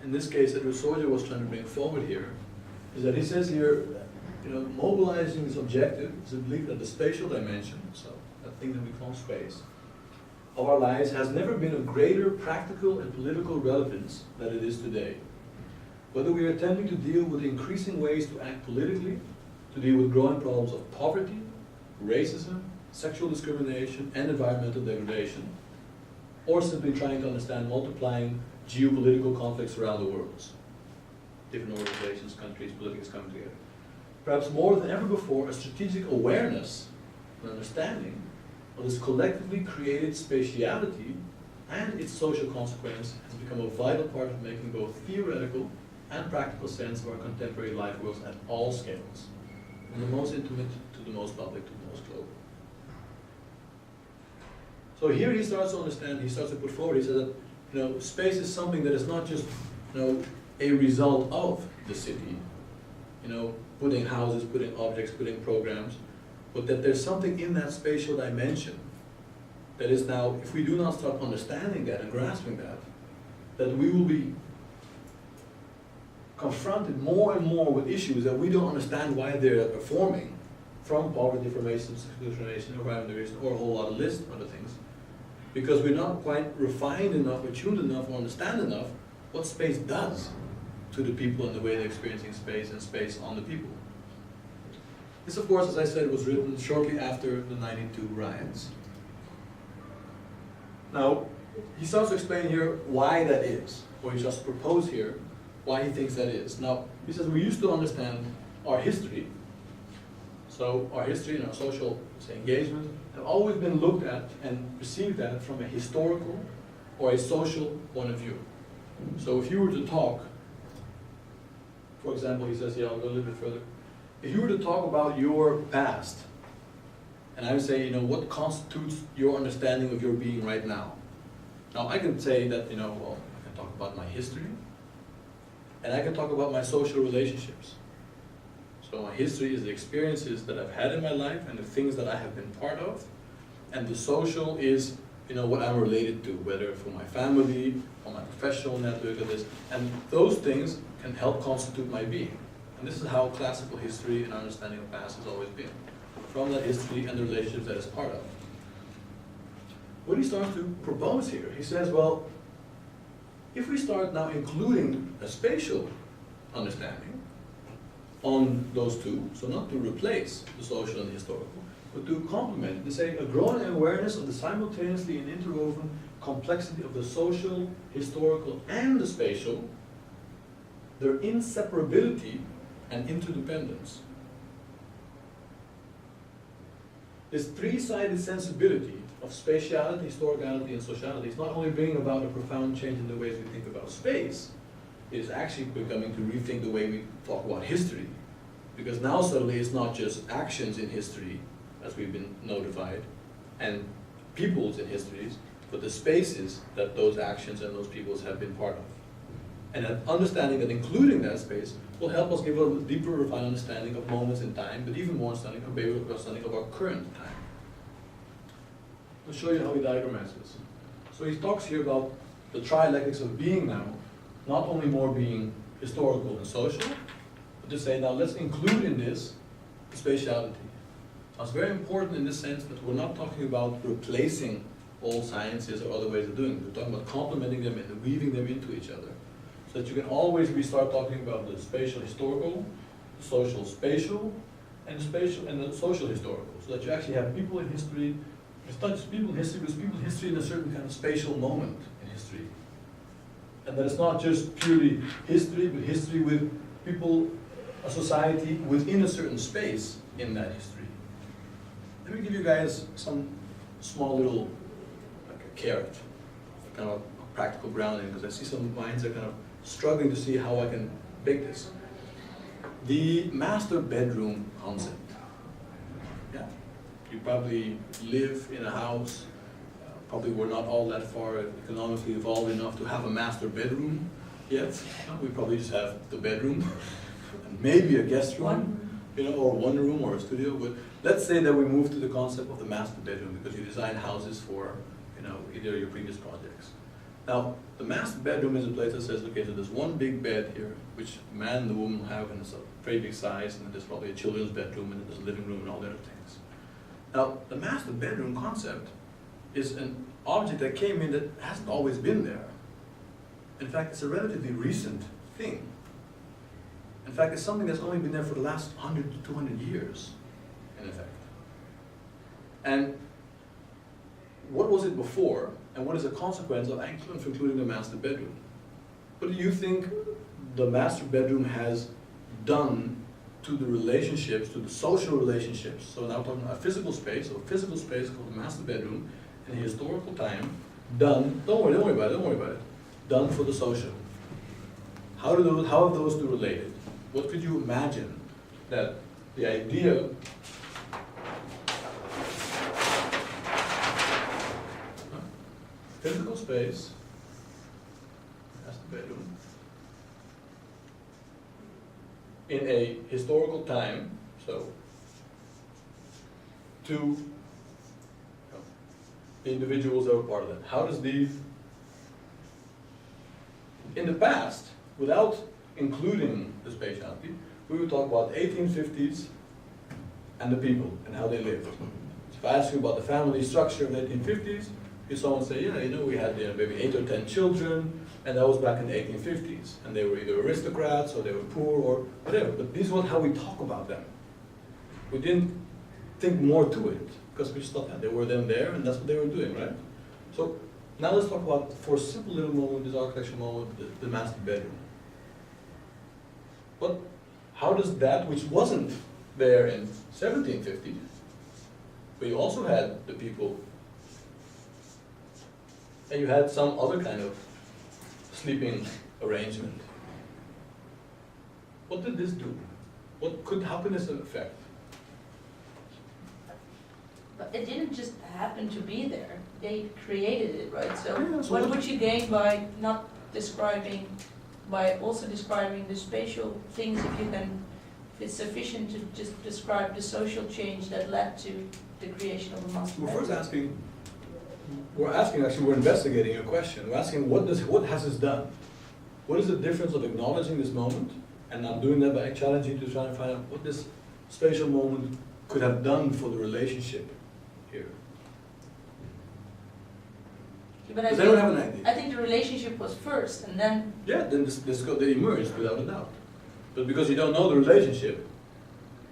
in this case, that Rusoja was trying to bring forward here, is that he says here, mobilizing this objective is a belief that the spatial dimension, so that thing that we call space, of our lives has never been of greater practical and political relevance than it is today. Whether we are attempting to deal with increasing ways to act politically, to deal with growing problems of poverty, racism, sexual discrimination, and environmental degradation, or simply trying to understand multiplying geopolitical conflicts around the world. Different organizations, countries, politics coming together. Perhaps more than ever before, a strategic awareness and understanding of this collectively created spatiality and its social consequence has become a vital part of making both theoretical and practical sense of our contemporary life worlds at all scales, from the most intimate to the most public to the most global. So here he starts to understand, he starts to put forward, he says that space is something that is not just a result of the city, putting houses, putting objects, putting programs, but that there's something in that spatial dimension that is now, if we do not start understanding that and grasping that, that we will be confronted more and more with issues that we don't understand why they're forming, from poverty, from racism, sexual discrimination, environmental degradation, or a whole lot of list of other things, because we're not quite refined enough, or tuned enough, or understand enough what space does to the people and the way they're experiencing space and space on the people. This, of course, as I said, was written shortly after the '92 riots. Now, he starts to explain here why that is, or he starts to propose here why he thinks that is. Now, he says we used to understand our history. So our history and our social engagement have always been looked at and perceived at from a historical or a social point of view. So if you were to talk, for example, he says, I'll go a little bit further. If you were to talk about your past, and I would say, what constitutes your understanding of your being right now? Now, I can say that, I can talk about my history, and I can talk about my social relationships. So my history is the experiences that I've had in my life and the things that I have been part of, and the social is, what I'm related to, whether from my family or my professional network or this, and those things can help constitute my being. And this is how classical history and understanding of past has always been, from that history and the relationships that it's part of. What he starts to propose here, he says, well, if we start now including a spatial understanding on those two, so not to replace the social and the historical, but to complement, to say a growing awareness of the simultaneously and interwoven complexity of the social, historical, and the spatial, their inseparability and interdependence. This three-sided sensibility of spatiality, historicality, and sociality is not only bringing about a profound change in the ways we think about space, it is actually becoming to rethink the way we talk about history. Because now suddenly it's not just actions in history, as we've been notified, and peoples in histories, but the spaces that those actions and those peoples have been part of. And an understanding that including that space will help us give a deeper, refined understanding of moments in time, but even more understanding of our current time. I'll show you how he diagrams this. So he talks here about the trialectics of being now, not only more being historical and social, but to say now let's include in this spatiality. Now it's very important in this sense that we're not talking about replacing all sciences or other ways of doing it. We're talking about complementing them and weaving them into each other. So that you can always start talking about the spatial historical, the social spatial, and the spatial and the social historical. So that you actually have people in history. It's not just people in history, but it's people in history in a certain kind of spatial moment in history. And that it's not just purely history, but history with people, a society within a certain space in that history. Let me give you guys some small little, like a carrot, kind of a practical grounding, because I see some minds are kind of struggling to see how I can bake this. The master bedroom concept. Yeah, you probably live in a house, probably we're not all that far economically evolved enough to have a master bedroom yet. We probably just have the bedroom, and maybe a guest room, or one room or a studio. But let's say that we move to the concept of the master bedroom because you design houses for, either your previous projects. Now, the master bedroom is a place that says, okay, so there's one big bed here, which the man and the woman have, and it's a very big size, and then there's probably a children's bedroom, and then there's a living room, and all the other things. Now, the master bedroom concept is an object that came in that hasn't always been there. In fact, it's a relatively recent thing. In fact, it's something that's only been there for the last 100 to 200 years, in effect. And what was it before, and what is a consequence of including the master bedroom? What do you think the master bedroom has done to the relationships, to the social relationships? So now talking about a physical space called the master bedroom, in a historical time, done, don't worry about it, done for the social. How have those two related? What could you imagine that the idea physical space, that's the bedroom, in a historical time, so to the individuals that were part of that. How does these, in the past, without including the spatiality, we would talk about 1850s and the people and how they lived. So if I ask you about the family structure of the 1850s, someone say, yeah, we had maybe 8 or 10 children, and that was back in the 1850s. And they were either aristocrats, or they were poor, or whatever. But this was how we talk about them. We didn't think more to it, because we just thought that they were then there, and that's what they were doing, right? So now let's talk about, for a simple little moment, this architectural moment, the master bedroom. But how does that, which wasn't there in 1750, but you also had the people, and you had some other kind of sleeping arrangement. What did this do? How can this affect? But it didn't just happen to be there. They created it, right? So Yeah, so what would you gain by not describing, by also describing the spatial things if if it's sufficient to just describe the social change that led to the creation of a master We're bedroom? first we're investigating a question. We're asking what has this done? What is the difference of acknowledging this moment and not doing that by challenging to try and find out what this spatial moment could have done for the relationship here? But Because they don't have an idea. I think the relationship was first, and then Yeah, then they emerged without a doubt. But because you don't know the relationship,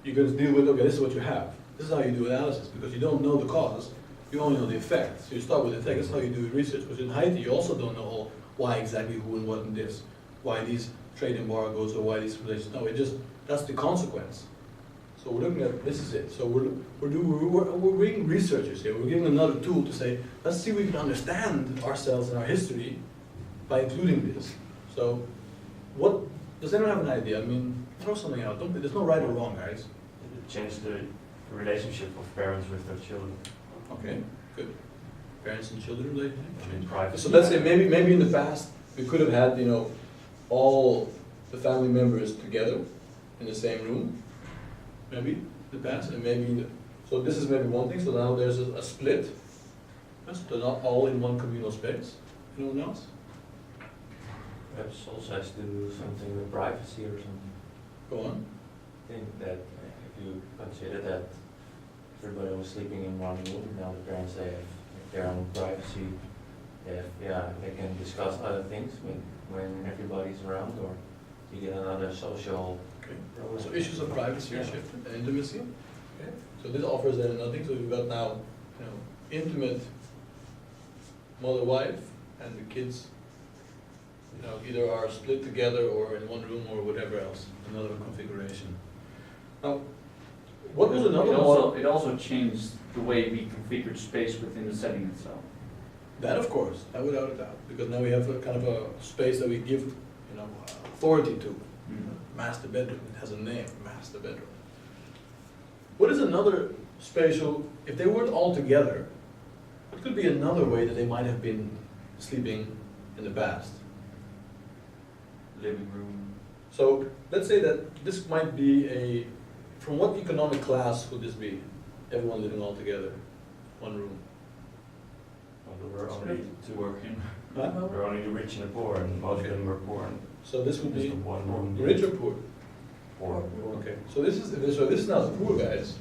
you're going to deal with, okay, this is what you have. This is how you do analysis, because you don't know the cause, you only know the effect. So you start with the effect, that's how you do research. Because in Haiti, you also don't know why exactly who and what and this, why these trade embargoes or why these relations. No, that's the consequence. So we're looking at, this is it. So we're being researchers here. We're giving another tool to say, let's see if we can understand ourselves and our history by including this. So does anyone have an idea? I mean, throw something out. There's no right or wrong, guys. It changed the relationship of parents with their children. Okay, good. Parents and children relationship. I mean, privacy. So let's say maybe in the past we could have had all the family members together in the same room. Maybe the past, and maybe so this is maybe one thing. So now there's a split. So they're not all in one communal space. Anyone else? Perhaps also has to do something with privacy or something. Go on. I think that if you consider that everybody was sleeping in one room, now the parents they have their own privacy. They can discuss other things when everybody's around, or you get another social. Okay. So issues of privacy are shifted and intimacy. Okay. So this offers then another thing. So we've got now, intimate mother-wife, and the kids, either are split together or in one room or whatever else, another configuration. Now, what was another model? It also changed the way we configured space within the setting itself. That, of course, that without a doubt, because now we have a kind of a space that we give, authority to. Master bedroom, it has a name, master bedroom. What is another spatial, if they weren't all together, what could be another way that they might have been sleeping in the past? Living room. So let's say that this might be from what economic class would this be? Everyone living all together, one room. Well, there were already two working. Huh? There are only the rich and the poor, and most of them were poor. And So this would just be the one room. rich or poor? Poor. Okay, so this is now the poor guys.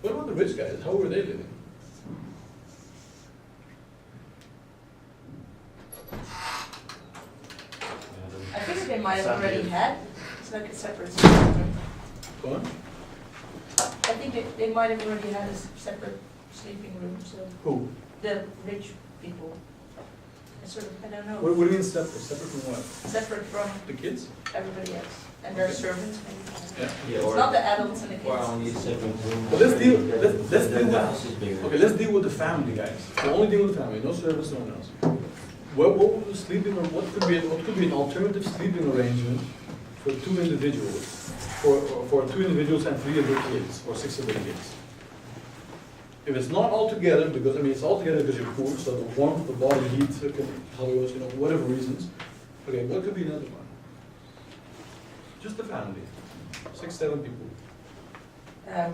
What about the rich guys? How were they living? I think they might have already had, it's like a separate sleeping. Go on. I think they might have already had a separate sleeping room, so Who? the rich people. It's sort of, I don't know, What do you mean separate? Separate from what? separate from The kids? everybody else, and their servants maybe. Yeah. Yeah, It's or, not the adults and the or kids. only a separate room. But let's deal- Then- let's then deal the with- house is bigger. Okay, let's deal with the family guys. We'll only deal with the family, no servants, no one else. What would the sleeping, or what could be an alternative sleeping arrangement for two individuals, for two individuals and 3 of their kids, or 6 of their kids? If it's not all together, because, I mean, it's all together because you're poor, so the warmth, the body heat, how it was, you know, whatever reasons. Okay, what could be another one? Just the family, 6, 7 people.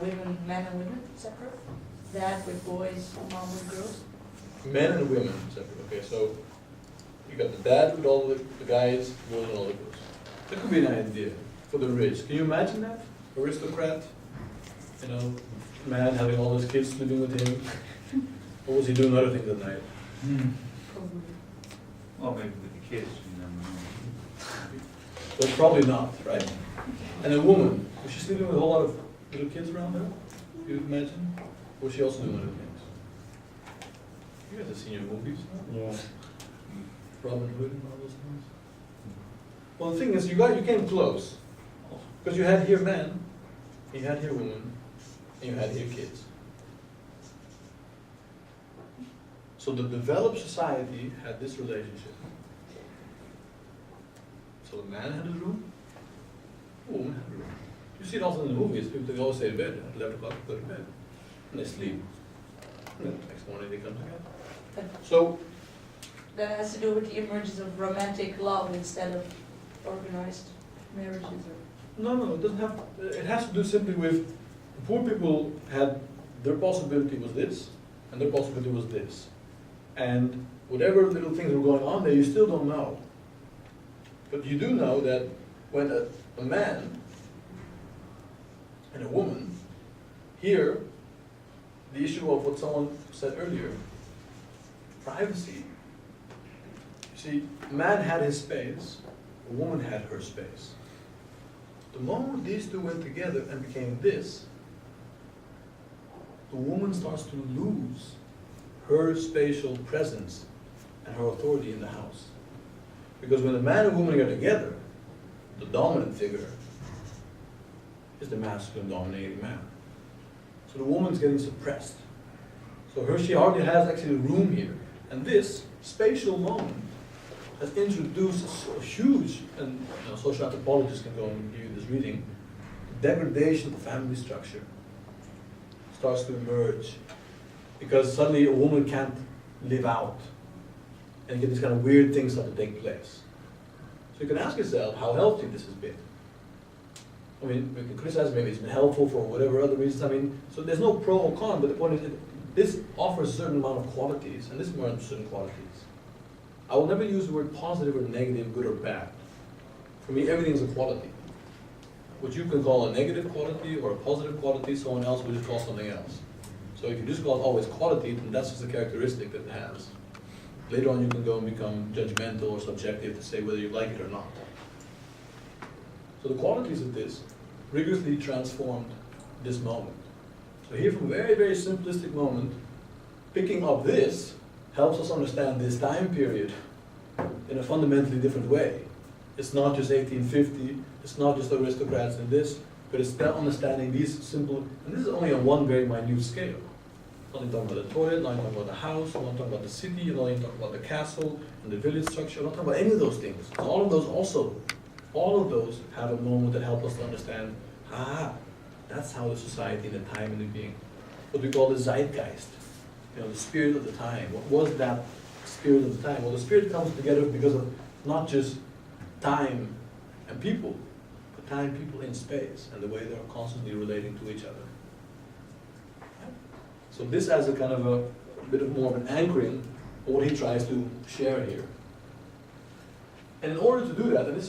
Women, men and women separate, dad with boys, mom with girls. Men and women separate, okay, so you got the dad with all the guys, boys and all the girls. That could be an idea for the rich. Can you imagine that? Aristocrat, you know, man having all his kids living with him. Or was he doing other things at night? Probably. Well, maybe with the kids, you never know. Well, probably not, right? And a woman, was she sleeping with a whole lot of little kids around her? You imagine? Or was she also doing other things? You guys have seen your movies, no? Yeah. Robin Hood and all those things. Well, the thing is, you came close, because you had here men, you had here women, and you had here kids. So the developed society had this relationship. So the man had his room, the woman had a room. You see it also in the movies, people they always stay in bed at 11 o'clock, go to bed, and they sleep. And then the next morning they come together. So That has to do with the emergence of romantic love instead of organized marriages or. no, it doesn't have, it has to do simply with, the poor people had, their possibility was this, and their possibility was this. And whatever little things were going on there, you still don't know. But you do know that when a man and a woman, here, the issue of what someone said earlier, privacy. You see, a man had his space, a woman had her space. The moment these two went together and became this, the woman starts to lose her spatial presence and her authority in the house. Because when a man and woman are together, the dominant figure is the masculine dominating man. So the woman's getting suppressed. So she hardly has actually room here. And this spatial moment has introduced a huge, and social anthropologists can go and give you this reading, degradation of family structure starts to emerge. Because suddenly a woman can't live out. And you get these kind of weird things start to take place. So you can ask yourself how healthy this has been. I mean, we can criticize maybe it's been helpful for whatever other reasons. I mean, so there's no pro or con, but the point is, this offers a certain amount of qualities, and this merges certain qualities. I will never use the word positive or negative, good or bad. For me, everything is a quality. What you can call a negative quality or a positive quality, someone else will just call something else. So if you just call it always quality, then that's just a characteristic that it has. Later on you can go and become judgmental or subjective to say whether you like it or not. So the qualities of this rigorously transformed this moment. So here from a very, very simplistic moment, picking up this helps us understand this time period in a fundamentally different way. It's not just 1850, it's not just aristocrats and this, but it's about understanding these simple, and this is only on one very minute scale. Not even talking about the toilet, not even talking about the house, not talking about the city, not even talking about the castle and the village structure, not talking about any of those things. So all of those also, all of those have a moment that help us to understand, that's how the society and the time and the being. What we call the zeitgeist, the spirit of the time. What was that spirit of the time? Well, the spirit comes together because of not just time and people, but time, people in space, and the way they're constantly relating to each other. So this as a kind of a bit of more of an anchoring what he tries to share here. And in order to do that, and this is